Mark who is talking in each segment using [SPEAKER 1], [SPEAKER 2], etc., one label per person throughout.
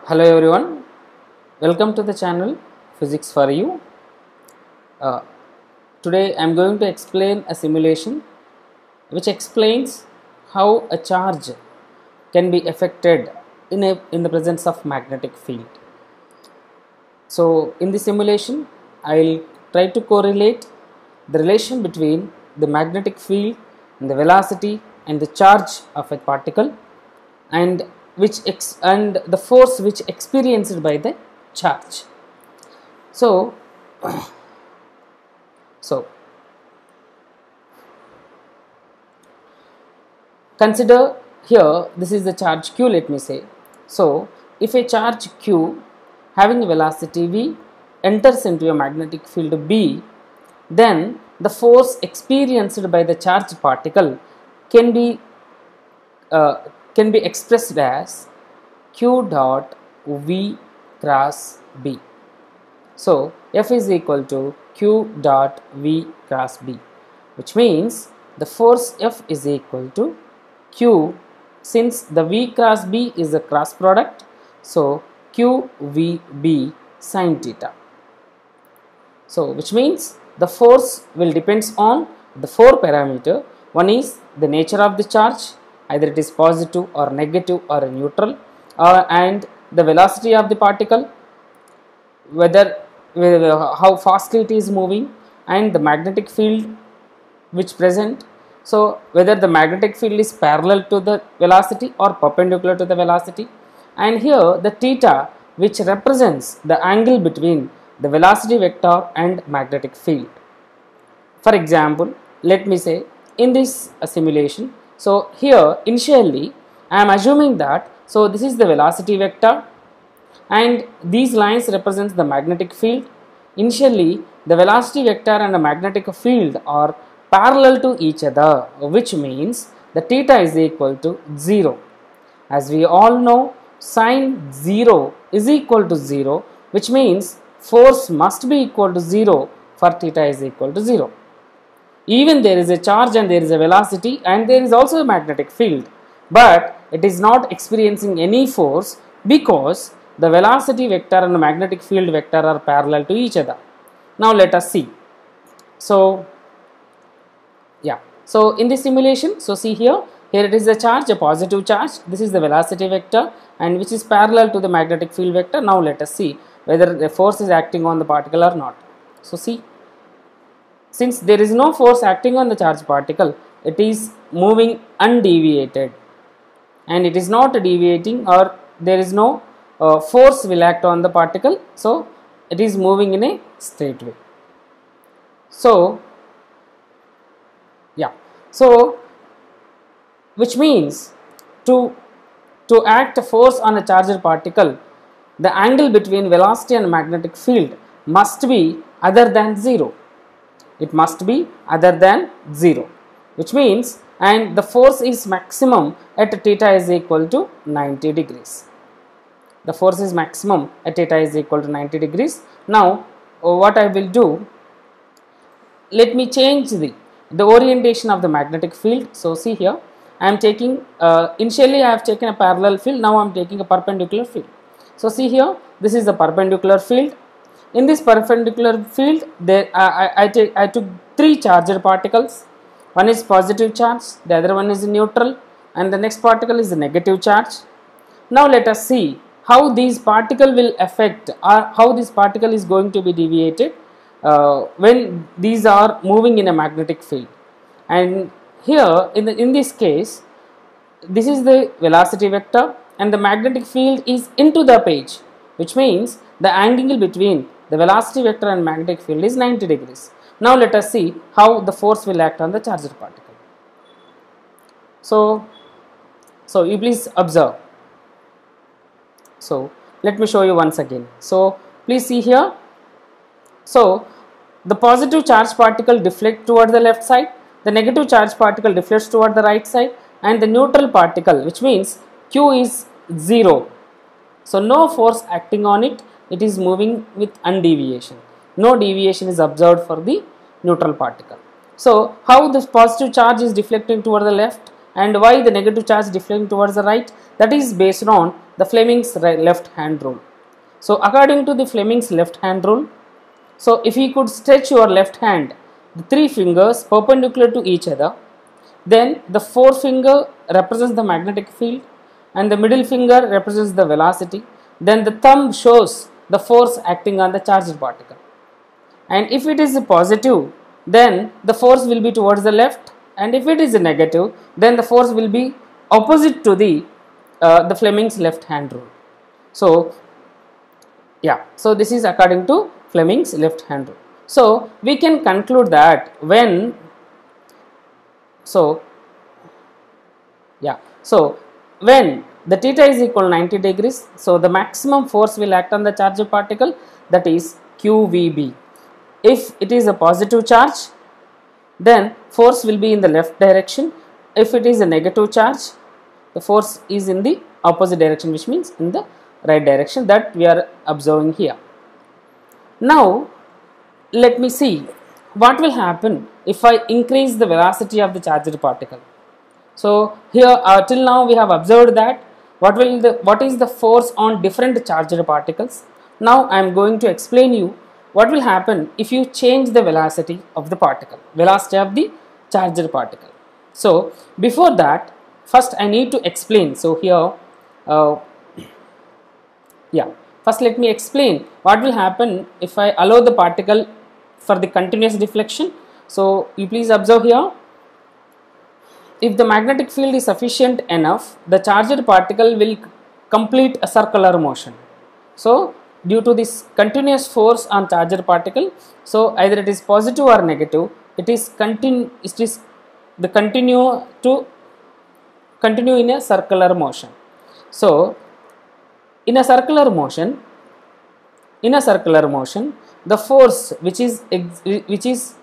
[SPEAKER 1] Hello everyone, welcome to the channel Physics for You. Uh, Today I am going to explain a simulation which explains how a charge can be affected in the presence of magnetic field. So in the simulation I will try to correlate the relation between the magnetic field and the velocity and the charge of a particle and the force which experienced by the charge. So consider here, this is the charge q, let me say. So if a charge q having a velocity v enters into a magnetic field B, then the force experienced by the charged particle can be expressed as q dot v cross b. So F is equal to q dot v cross b, which means the force F is equal to q, since the v cross b is a cross product, so q v b sin theta. So which means the force will depends on the four parameter. One is the nature of the charge, either it is positive or negative or a neutral, and the velocity of the particle, whether how fastly it is moving, and the magnetic field which present. So whether the magnetic field is parallel to the velocity or perpendicular to the velocity, and here the theta which represents the angle between the velocity vector and magnetic field. For example, let me say in this simulation, so here initially I am assuming that, so this is the velocity vector and these lines represents the magnetic field. Initially the velocity vector and the magnetic field are parallel to each other, which means the theta is equal to 0. As we all know, sine 0 is equal to 0, which means force must be equal to 0 for theta is equal to 0. Even there is a charge and there is a velocity and there is also a magnetic field, but it is not experiencing any force because the velocity vector and the magnetic field vector are parallel to each other. Now let us see. So in this simulation, so see here it is a charge, a positive charge. This is the velocity vector and which is parallel to the magnetic field vector. Now let us see whether the force is acting on the particle or not. So see, since there is no force acting on the charged particle, it is moving undeviated and it is not deviating, or there is no force will act on the particle, so it is moving in a straight way. So which means to act a force on a charged particle, the angle between velocity and magnetic field must be other than 0. It must be other than 0, which means, and the force is maximum at theta is equal to 90 degrees. The force is maximum at theta is equal to 90 degrees. Now what I will do, let me change the orientation of the magnetic field. So see here, I am taking initially I have taken a parallel field, now I am taking a perpendicular field. So see here, this is the perpendicular field. In this perpendicular field, there I took three charged particles. One is positive charge, the other one is neutral, and the next particle is the negative charge. Now let us see how these particle will affect, or how this particle is going to be deviated when these are moving in a magnetic field. And here in this case, this is the velocity vector and the magnetic field is into the page, which means the angle between the velocity vector and magnetic field is 90 degrees. Now let us see how the force will act on the charged particle. So you please observe. So let me show you once again. So please see here. So the positive charge particle deflects toward the left side, the negative charge particle deflects toward the right side, and the neutral particle, which means q is 0. So no force acting on it, it is moving with undeviation. No deviation is observed for the neutral particle. So how this positive charge is deflecting toward the left and why the negative charge deflecting towards the right, that is based on the Fleming's left hand rule. So according to the Fleming's left hand rule, so if you could stretch your left hand, the three fingers perpendicular to each other, then the forefinger represents the magnetic field and the middle finger represents the velocity. Then the thumb shows the force acting on the charged particle. And if it is positive, then the force will be towards the left, and if it is negative, then the force will be opposite to the Fleming's left hand rule. So yeah, so this is according to Fleming's left hand rule. So we can conclude that when the theta is equal to 90 degrees, so the maximum force will act on the charged particle, that is QVB. If it is a positive charge, then force will be in the left direction. If it is a negative charge, the force is in the opposite direction, which means in the right direction, that we are observing here. Now let me see what will happen if I increase the velocity of the charged particle. So here till now we have observed that what is the force on different charged particles. Now I am going to explain you what will happen if you change the velocity of the particle, velocity of the charged particle. So before that, first I need to explain. So here first let me explain what will happen if I allow the particle for the continuous deflection. So you please observe here, if the magnetic field is sufficient enough, the charged particle will complete a circular motion. So due to this continuous force on charged particle, so either it is positive or negative, it is continue in a circular motion. So in a circular motion, the force which is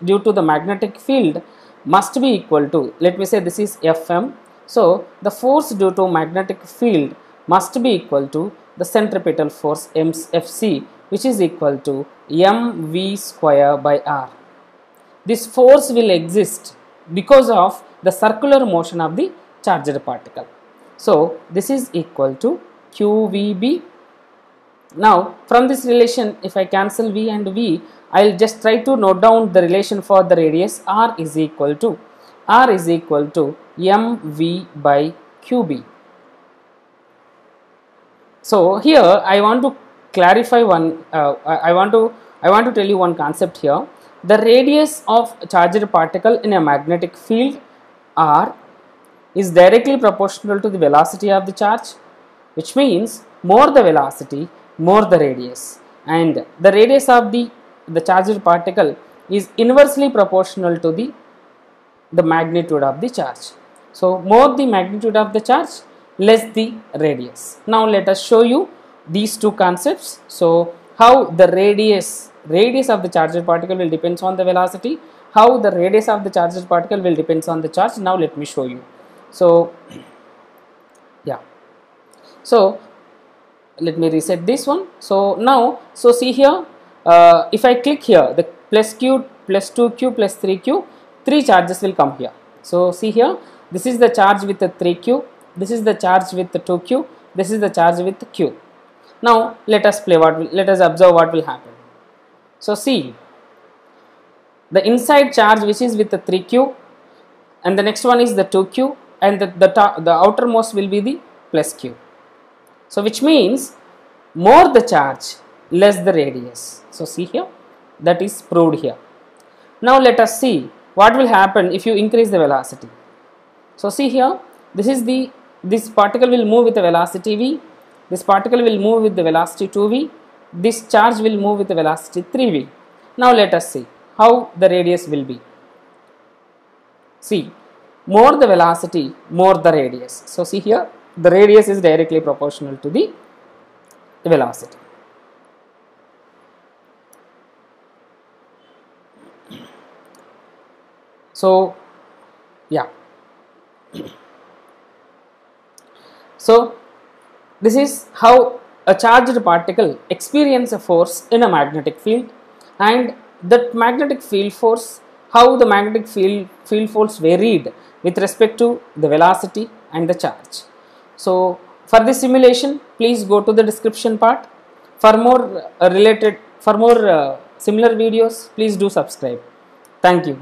[SPEAKER 1] due to the magnetic field must be equal to, let me say this is Fm. So the force due to magnetic field must be equal to the centripetal force Fc, which is equal to mv square by r. This force will exist because of the circular motion of the charged particle. So this is equal to QVB. Now from this relation, if I cancel V and V, I will just try to note down the relation for the radius. R is equal to mv by QB. So here I want to clarify one. I want to tell you one concept here. The radius of a charged particle in a magnetic field R is directly proportional to the velocity of the charge, which means more the velocity, more the radius, and the radius of the charged particle is inversely proportional to the magnitude of the charge. So more the magnitude of the charge, less the radius. Now let us show you these two concepts. So how the radius of the charged particle will depends on the velocity, how the radius of the charged particle will depends on the charge. Now let me show you. So yeah, so let me reset this one. So now, so see here, if I click here, the plus q, plus 2q, plus 3q, three charges will come here. So see here, this is the charge with the 3q, this is the charge with the 2q, this is the charge with the q. Now let us observe what will happen. So see, the inside charge which is with the 3q, and the next one is the 2q, and the outermost will be the plus q. So which means more the charge, less the radius. So see here, that is proved here. Now let us see what will happen if you increase the velocity. So see here, this particle will move with the velocity v, this particle will move with the velocity 2v, this charge will move with the velocity 3v. Now let us see how the radius will be. See, more the velocity, more the radius. So see here, the radius is directly proportional to the velocity. So yeah, so this is how a charged particle experiences a force in a magnetic field, and that magnetic field force, how the magnetic field force varied with respect to the velocity and the charge. So For this simulation, please go to the description part. For more similar videos, please do subscribe. Thank you.